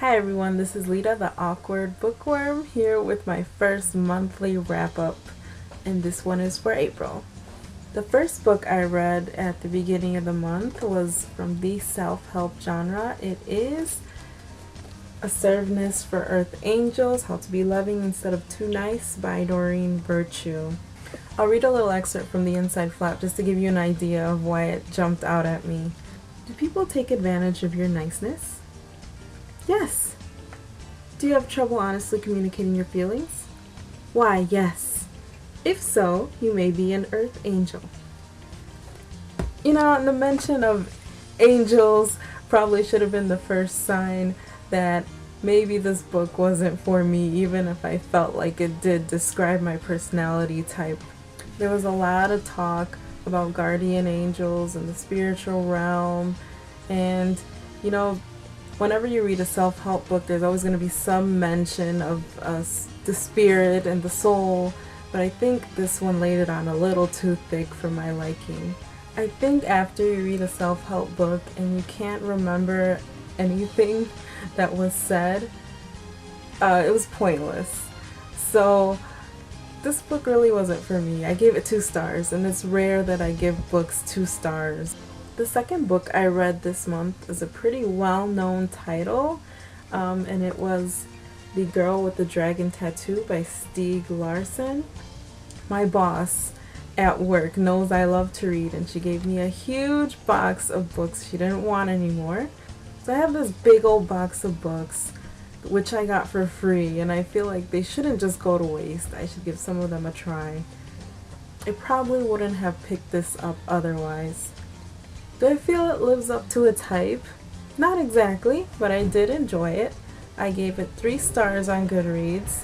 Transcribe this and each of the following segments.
Hi everyone, this is Lita, the Awkward Bookworm, here with my first monthly wrap-up, and this one is for April. The first book I read at the beginning of the month was from the self-help genre. It is A Service for Earth Angels, How to Be Loving Instead of Too Nice by Doreen Virtue. I'll read a little excerpt from the inside flap just to give you an idea of why it jumped out at me. Do people take advantage of your niceness? Yes. Do you have trouble honestly communicating your feelings? Why, yes. If so, you may be an earth angel. You know, the mention of angels probably should have been the first sign that maybe this book wasn't for me, even if I felt like it did describe my personality type. There was a lot of talk about guardian angels and the spiritual realm, and you know, whenever you read a self-help book, there's always going to be some mention of the spirit and the soul, but I think this one laid it on a little too thick for my liking. I think after you read a self-help book and you can't remember anything that was said, it was pointless. So this book really wasn't for me. I gave it 2 stars, and it's rare that I give books 2 stars. The second book I read this month is a pretty well-known title, and it was The Girl with the Dragon Tattoo by Stieg Larsson. My boss at work knows I love to read, and she gave me a huge box of books she didn't want anymore. So I have this big old box of books, which I got for free, and I feel like they shouldn't just go to waste. I should give some of them a try. I probably wouldn't have picked this up otherwise. Do I feel it lives up to its hype? Not exactly, but I did enjoy it. I gave it 3 stars on Goodreads.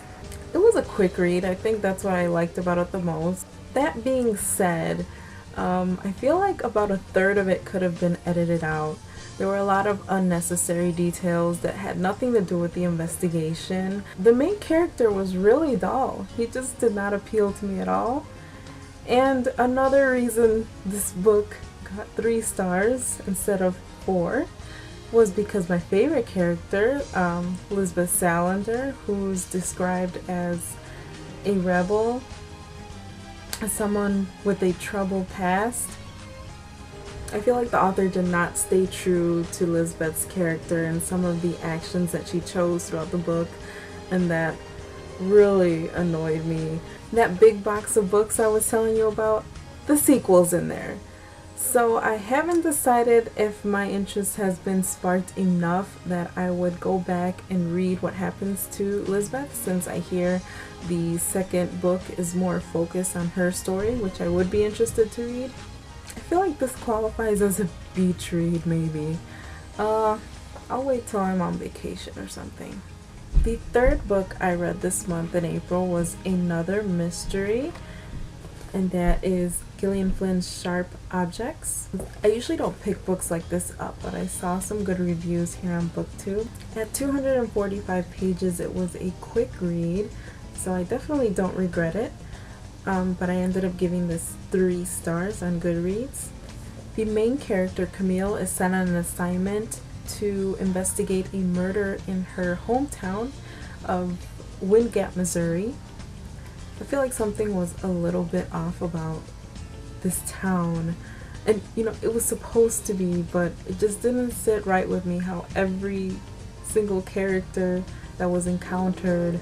It was a quick read. I think that's what I liked about it the most. That being said, I feel like about a third of it could have been edited out. There were a lot of unnecessary details that had nothing to do with the investigation. The main character was really dull. He just did not appeal to me at all. And another reason this book got 3 stars instead of 4 was because my favorite character, Lisbeth Salander, who's described as a rebel, as someone with a troubled past, I feel like the author did not stay true to Lisbeth's character and some of the actions that she chose throughout the book, and that really annoyed me. That big box of books I was telling you about, the sequel's in there. So I haven't decided if my interest has been sparked enough that I would go back and read what happens to Lisbeth, since I hear the second book is more focused on her story, which I would be interested to read. I feel like this qualifies as a beach read, maybe. I'll wait till I'm on vacation or something. The third book I read this month in April was another mystery, and that is Gillian Flynn's Sharp Objects. I usually don't pick books like this up, but I saw some good reviews here on BookTube. At 245 pages, it was a quick read, so I definitely don't regret it. But I ended up giving this 3 stars on Goodreads. The main character, Camille, is sent on an assignment to investigate a murder in her hometown of Wind Gap, Missouri. I feel like something was a little bit off about this town, and you know, it was supposed to be, but it just didn't sit right with me how every single character that was encountered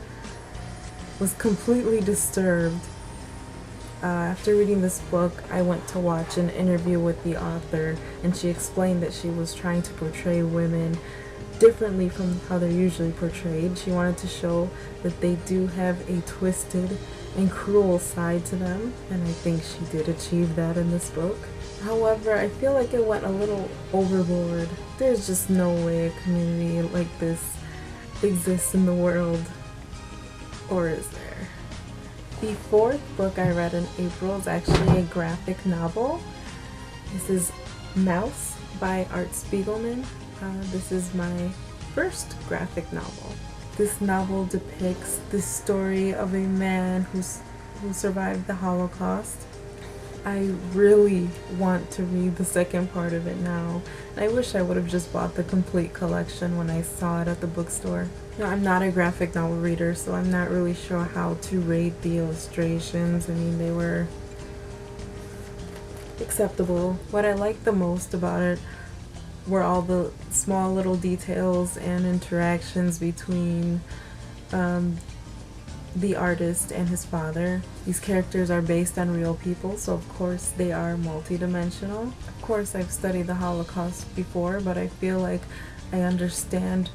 was completely disturbed. After reading this book, I went to watch an interview with the author, and she explained that she was trying to portray women differently from how they're usually portrayed. She wanted to show that they do have a twisted and cruel side to them, and I think she did achieve that in this book. However, I feel like it went a little overboard. There's just no way a community like this exists in the world, or is there? The fourth book I read in April is actually a graphic novel. This is Mouse by Art Spiegelman. This is my first graphic novel. This novel depicts the story of a man who survived the Holocaust. I really want to read the second part of it now. I wish I would have just bought the complete collection when I saw it at the bookstore. Now, I'm not a graphic novel reader, so I'm not really sure how to rate the illustrations. I mean, they were acceptable. What I liked the most about it were all the small little details and interactions between the artist and his father. These characters are based on real people, so of course they are multidimensional. Of course, I've studied the Holocaust before, but I feel like I understand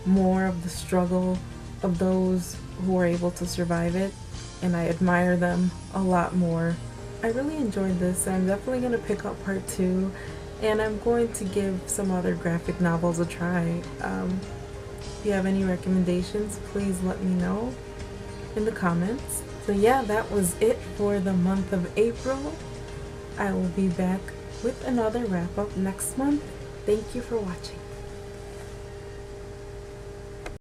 more of the struggle of those who were able to survive it, and I admire them a lot more. I really enjoyed this. I'm definitely going to pick up part 2, and I'm going to give some other graphic novels a try. If you have any recommendations, please let me know in the comments. So yeah, that was it for the month of April. I will be back with another wrap up next month. Thank you for watching.